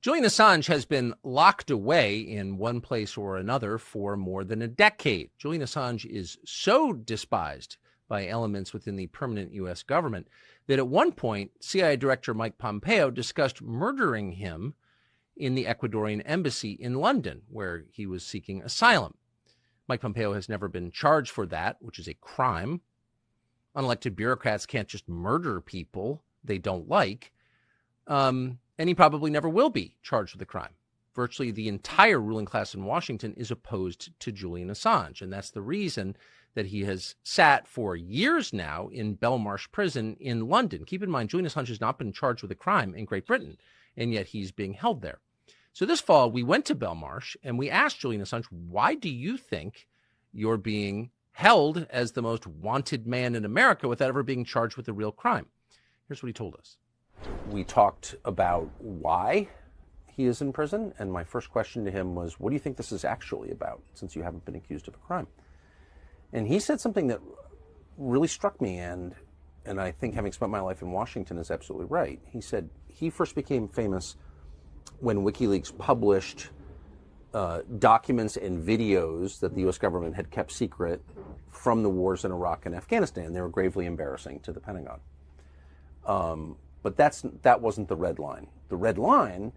Julian Assange has been locked away in one place or another for more than a decade. Julian Assange is so despised by elements within the permanent U.S. government that at one point, CIA Director Mike Pompeo discussed murdering him in the Ecuadorian embassy in London, where he was seeking asylum. Mike Pompeo has never been charged for that, which is a crime. Unelected bureaucrats can't just murder people they don't like. And he probably never will be charged with a crime. Virtually the entire ruling class in Washington is opposed to Julian Assange, and that's the reason that he has sat for years now in Belmarsh prison in London. Keep in mind, Julian Assange has not been charged with a crime in Great Britain, and yet he's being held there. So this fall, we went to Belmarsh, and we asked Julian Assange, why do you think you're being held as the most wanted man in America without ever being charged with a real crime? Here's what he told us. We talked about why he is in prison, and my first question to him was, what do you think this is actually about, since you haven't been accused of a crime? And he said something that really struck me, and I think having spent my life in Washington is absolutely right. He said he first became famous when WikiLeaks published documents and videos that the U.S. government had kept secret from the wars in Iraq and Afghanistan. They were gravely embarrassing to the Pentagon. But that wasn't the red line. The red line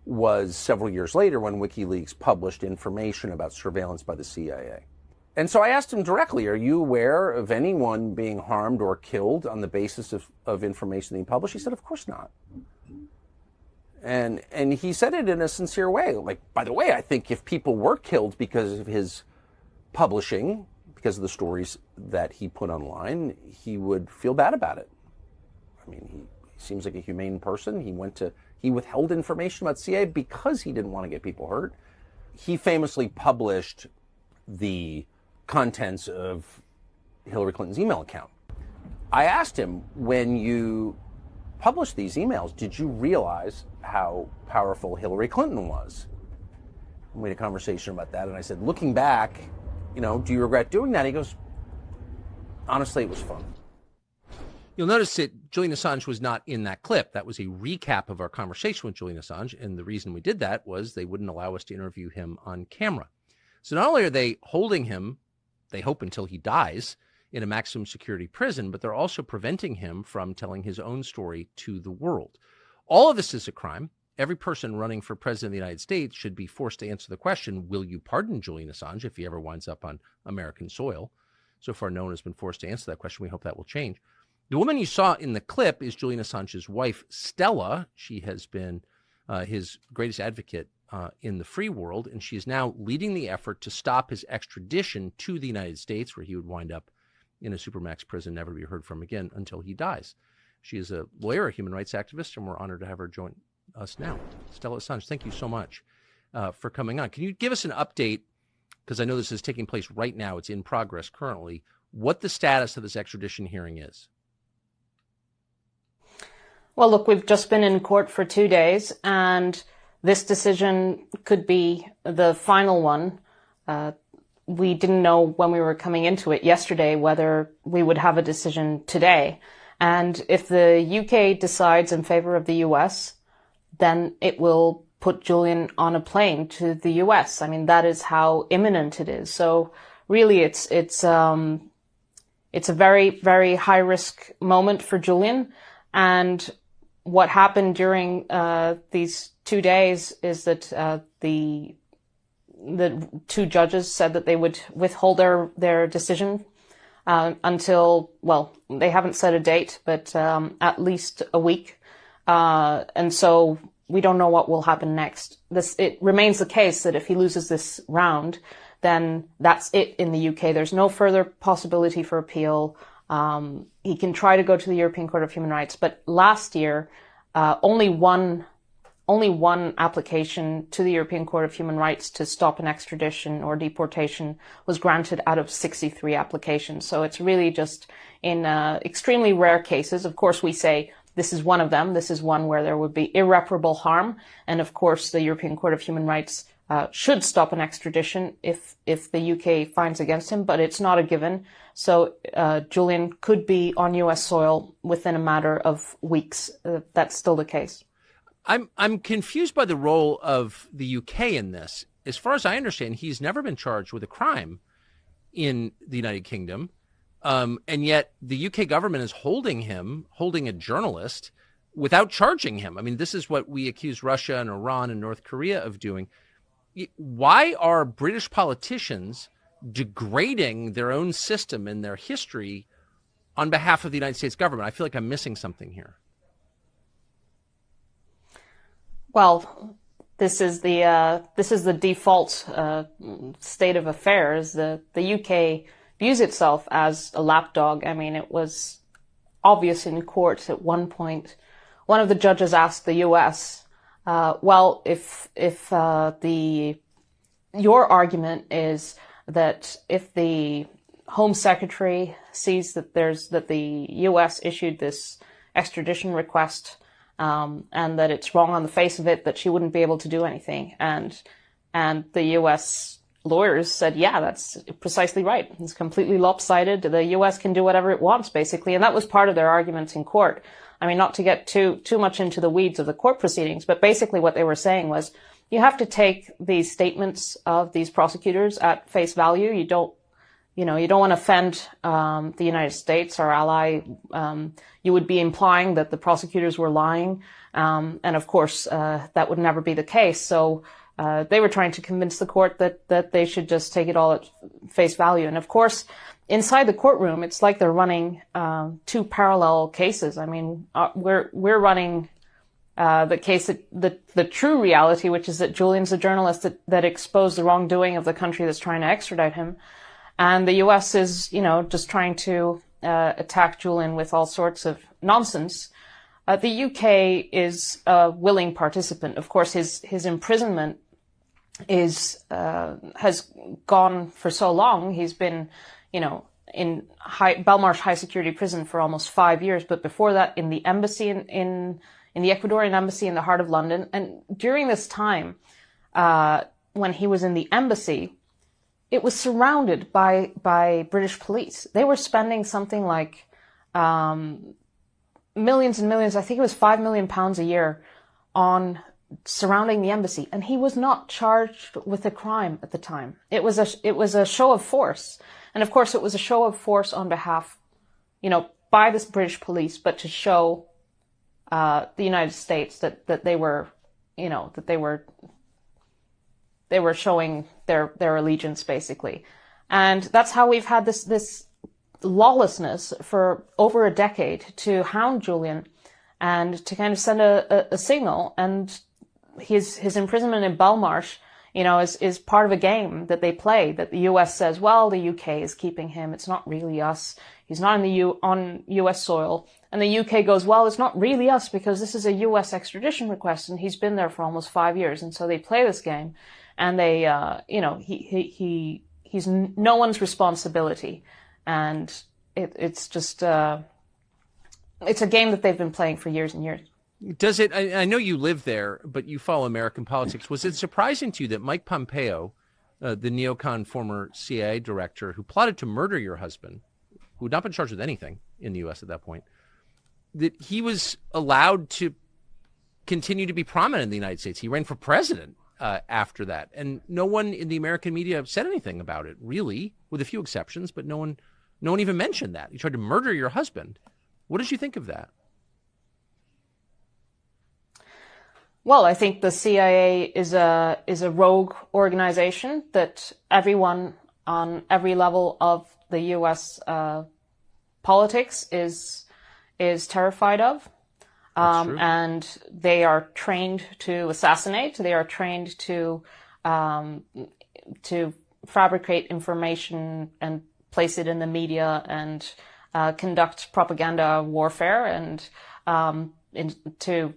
was several years later when WikiLeaks published information about surveillance by the CIA. And so I asked him directly, are you aware of anyone being harmed or killed on the basis of information that he published? He said, of course not. And he said it in a sincere way. Like, by the way, I think if people were killed because of his publishing, because of the stories that he put online, he would feel bad about it. I mean, he seems like a humane person. He withheld information about CIA because he didn't want to get people hurt. He famously published the contents of Hillary Clinton's email account. I asked him, when you published these emails, did you realize how powerful Hillary Clinton was? And we had a conversation about that, and I said, looking back, do you regret doing that? He goes, honestly, it was fun. You'll notice that Julian Assange was not in that clip. That was a recap of our conversation with Julian Assange, and the reason we did that was they wouldn't allow us to interview him on camera. So not only are they holding him, they hope until he dies, in a maximum security prison, but they're also preventing him from telling his own story to the world. All of this is a crime. Every person running for president of the United States should be forced to answer the question, will you pardon Julian Assange if he ever winds up on American soil? So far, no one has been forced to answer that question. We hope that will change. The woman you saw in the clip is Julian Assange's wife, Stella. She has been his greatest advocate in the free world, and she is now leading the effort to stop his extradition to the United States, where he would wind up in a supermax prison, never to be heard from again until he dies. She is a lawyer, a human rights activist, and we're honored to have her join us now. Stella Assange, thank you so much for coming on. Can you give us an update, because I know this is taking place right now, it's in progress currently, what the status of this extradition hearing is? Well, look, we've just been in court for 2 days, and this decision could be the final one. We didn't know when we were coming into it yesterday whether we would have a decision today. And if the UK decides in favor of the US, then it will put Julian on a plane to the US. I mean, that is how imminent it is. So really, it's a very, very high risk moment for Julian. And what happened during these 2 days is that the two judges said that they would withhold their decision until, well, they haven't set a date, but at least a week. And so we don't know what will happen next. It remains the case that if he loses this round, then that's it in the UK. There's no further possibility for appeal. He can try to go to the European Court of Human Rights, but last year, only one application to the European Court of Human Rights to stop an extradition or deportation was granted out of 63 applications. So it's really just in extremely rare cases. Of course, we say this is one of them. This is one where there would be irreparable harm. And of course, the European Court of Human Rights should stop an extradition if the UK finds against him, but it's not a given. So Julian could be on US soil within a matter of weeks. That's still the case. I'm confused by the role of the UK in this. As far as I understand, he's never been charged with a crime in the United Kingdom. And yet the UK government is holding a journalist without charging him. I mean, this is what we accuse Russia and Iran and North Korea of doing. Why are British politicians degrading their own system and their history on behalf of the United States government? I feel like I'm missing something here. Well, this is the default state of affairs. The UK views itself as a lapdog. I mean, it was obvious in court at one point. One of the judges asked the US, well, if your argument is that if the Home Secretary sees that the US issued this extradition request, and that it's wrong on the face of it, that she wouldn't be able to do anything. And the US lawyers said, yeah, that's precisely right. It's completely lopsided. The US can do whatever it wants, basically. And that was part of their arguments in court. I mean, not to get too much into the weeds of the court proceedings, but basically what they were saying was, you have to take these statements of these prosecutors at face value. You don't want to offend the United States, our ally. You would be implying that the prosecutors were lying. And of course, that would never be the case. So they were trying to convince the court that they should just take it all at face value. And of course, inside the courtroom, it's like they're running two parallel cases. I mean, we're running the case, the true reality, which is that Julian's a journalist that exposed the wrongdoing of the country that's trying to extradite him. And the US is, just trying to attack Julian with all sorts of nonsense. The UK is a willing participant. Of course, his imprisonment has gone for so long. He's been, in Belmarsh High Security Prison for almost 5 years. But before that, in the embassy in the Ecuadorian embassy in the heart of London. And during this time, when he was in the embassy, it was surrounded by British police. They were spending something like millions and millions, I think it was £5 million a year, on surrounding the embassy. And he was not charged with a crime at the time. It was a show of force. And of course, it was a show of force on behalf, by this British police, but to show the United States that they were, that they were showing their allegiance, basically. And that's how we've had this lawlessness for over a decade to hound Julian and to kind of send a signal. And his imprisonment in Belmarsh, is part of a game that they play, that the US says, well, the UK is keeping him. It's not really us. He's not on US soil. And the UK goes, well, it's not really us because this is a US extradition request and he's been there for almost 5 years. And so they play this game. And they, he's no one's responsibility. And it's just, it's a game that they've been playing for years and years. Does it, I know you live there, but you follow American politics. Was it surprising to you that Mike Pompeo, the neocon former CIA director who plotted to murder your husband, who had not been charged with anything in the U.S. at that point, that he was allowed to continue to be prominent in the United States? He ran for president after that. And no one in the American media said anything about it, really, with a few exceptions, but no one even mentioned that. You tried to murder your husband. What did you think of that? Well, I think the CIA is a rogue organization that everyone on every level of the U.S. Politics is terrified of. And they are trained to assassinate. They are trained to fabricate information and place it in the media and conduct propaganda warfare and to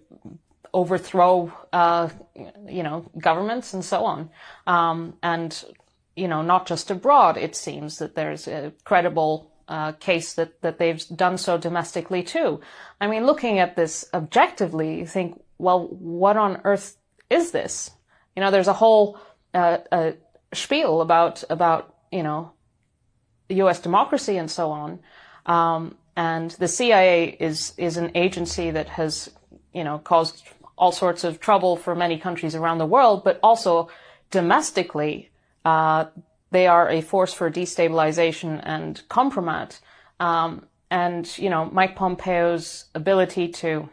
overthrow governments and so on. And not just abroad. It seems that there's a credible case that they've done so domestically too. I mean, looking at this objectively, you think, well, what on earth is this? There's a whole spiel about U.S. democracy and so on. And the CIA is an agency that has, caused all sorts of trouble for many countries around the world, but also domestically, they are a force for destabilization and compromise. And, you know, Mike Pompeo's ability to,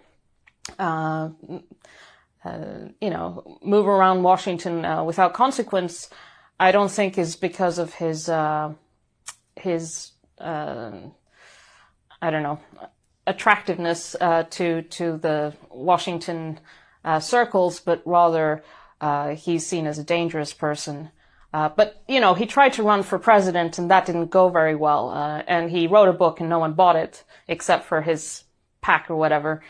you know, move around Washington without consequence, I don't think is because of his I don't know, attractiveness to the Washington circles, but rather he's seen as a dangerous person. But, you know, he tried to run for president and that didn't go very well. And he wrote a book and no one bought it except for his PAC or whatever.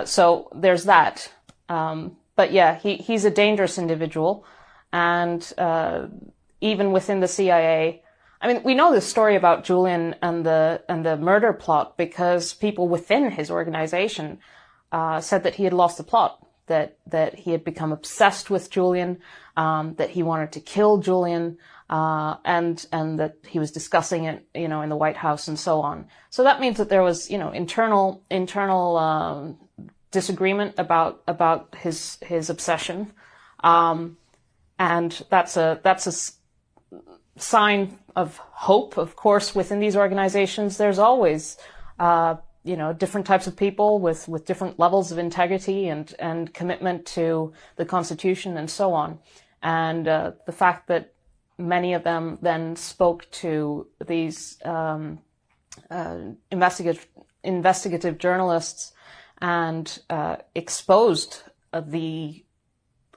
So there's that. But yeah, he's a dangerous individual. And even within the CIA, I mean, we know this story about Julian and the murder plot because people within his organization said that he had lost the plot, that he had become obsessed with Julian, that he wanted to kill Julian, and that he was discussing it, you know, in the White House and so on. So that means that there was, you know, internal disagreement about his obsession, and that's a sign of hope. Of course, within these organizations, there's always, you know, different types of people with different levels of integrity and commitment to the Constitution and so on. And the fact that many of them then spoke to these investigative journalists and exposed the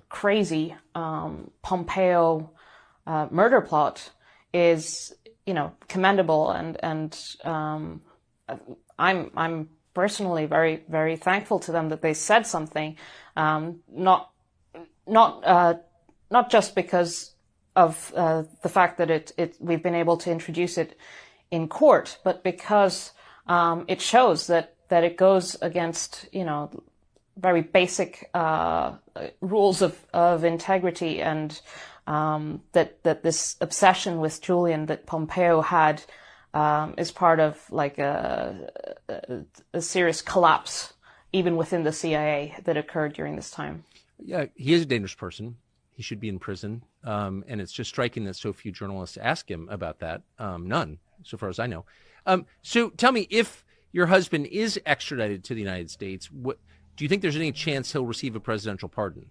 crazy Pompeo murder plot is, you know, commendable, and I'm personally very, very thankful to them that they said something, not just because of the fact that we've been able to introduce it in court, but because it shows that it goes against, you know, very basic rules of integrity, and that this obsession with Julian that Pompeo had is part of like a serious collapse even within the CIA that occurred during this time. Yeah, he is a dangerous person. He should be in prison. And it's just striking that so few journalists ask him about that. None, so far as I know. So tell me, if your husband is extradited to the United States, do you think there's any chance he'll receive a presidential pardon?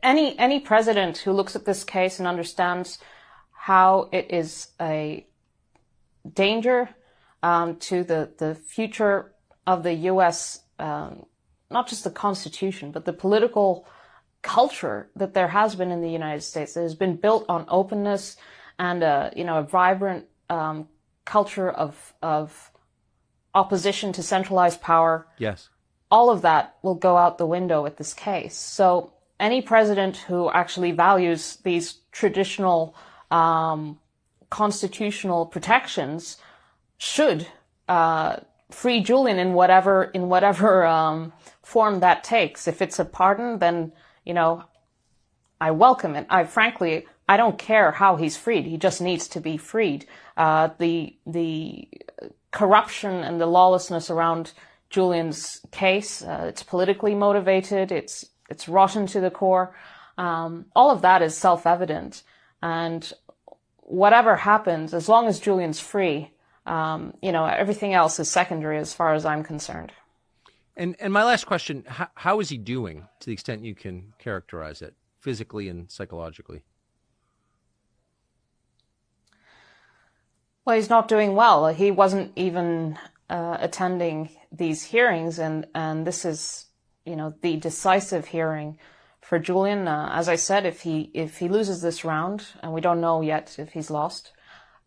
Any president who looks at this case and understands how it is a danger to the future of the U.S., not just the Constitution, but the political culture that there has been in the United States that has been built on openness and you know, a vibrant culture of opposition to centralized power. Yes. All of that will go out the window with this case. So any president who actually values these traditional constitutional protections should free Julian in whatever form that takes. If it's a pardon, then, you know, I welcome it. Frankly, I don't care how he's freed. He just needs to be freed. The corruption and the lawlessness around Julian's case, it's politically motivated. It's rotten to the core. All of that is self-evident. And whatever happens, as long as Julian's free, you know, everything else is secondary as far as I'm concerned. And my last question, how is he doing, to the extent you can characterize it, physically and psychologically? Well, he's not doing well. He wasn't even attending these hearings, and this is, you know, the decisive hearing for Julian. As I said, if he loses this round, and we don't know yet if he's lost,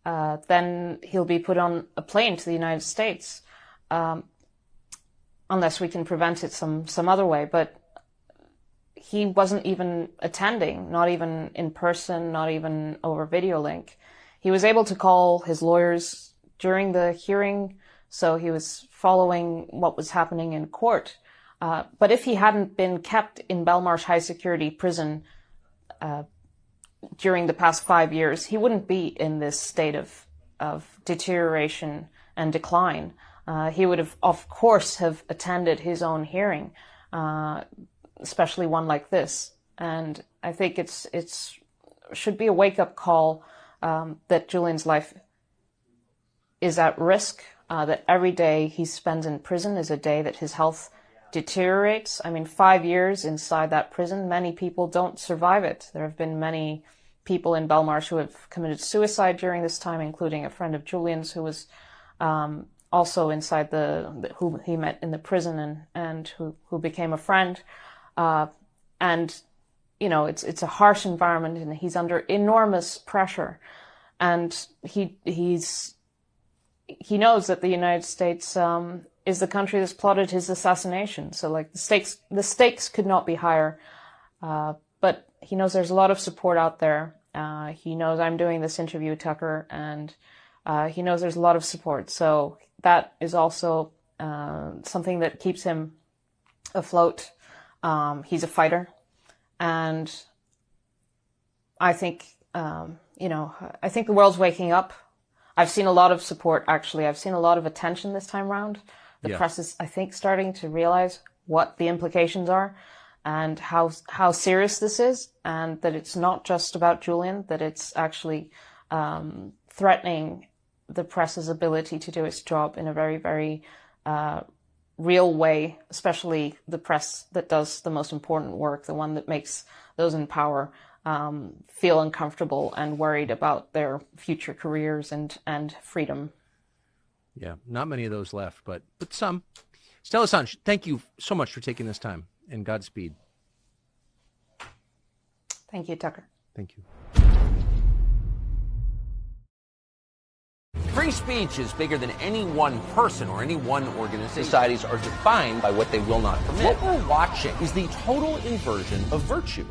then he'll be put on a plane to the United States, unless we can prevent it some other way. But he wasn't even attending, not even in person, not even over video link. He was able to call his lawyers during the hearing, so he was following what was happening in court. But if he hadn't been kept in Belmarsh High Security Prison during the past 5 years, he wouldn't be in this state of of deterioration and decline. He would have, of course, have attended his own hearing, especially one like this. And I think it's should be a wake-up call that Julian's life is at risk, that every day he spends in prison is a day that his health deteriorates. I mean, 5 years inside that prison, many people don't survive it. There have been many people in Belmarsh who have committed suicide during this time, including a friend of Julian's who was also inside who he met in the prison and who became a friend. And, you know, it's a harsh environment and he's under enormous pressure. And he knows that the United States is the country that's plotted his assassination. So, like, the stakes could not be higher. But he knows there's a lot of support out there. He knows I'm doing this interview, Tucker, and he knows there's a lot of support. So that is also something that keeps him afloat. He's a fighter. And I think, I think the world's waking up. I've seen a lot of support, actually. I've seen a lot of attention this time around. The press is, I think, starting to realize what the implications are and how serious this is, and that it's not just about Julian, that it's actually threatening the press's ability to do its job in a very, very real way, especially the press that does the most important work, the one that makes those in power feel uncomfortable and worried about their future careers and freedom. Yeah, not many of those left, but some. Stella Assange, thank you so much for taking this time, and Godspeed. Thank you, Tucker. Thank you. Free speech is bigger than any one person or any one organization. Societies are defined by what they will not permit. What we're watching is the total inversion of virtue.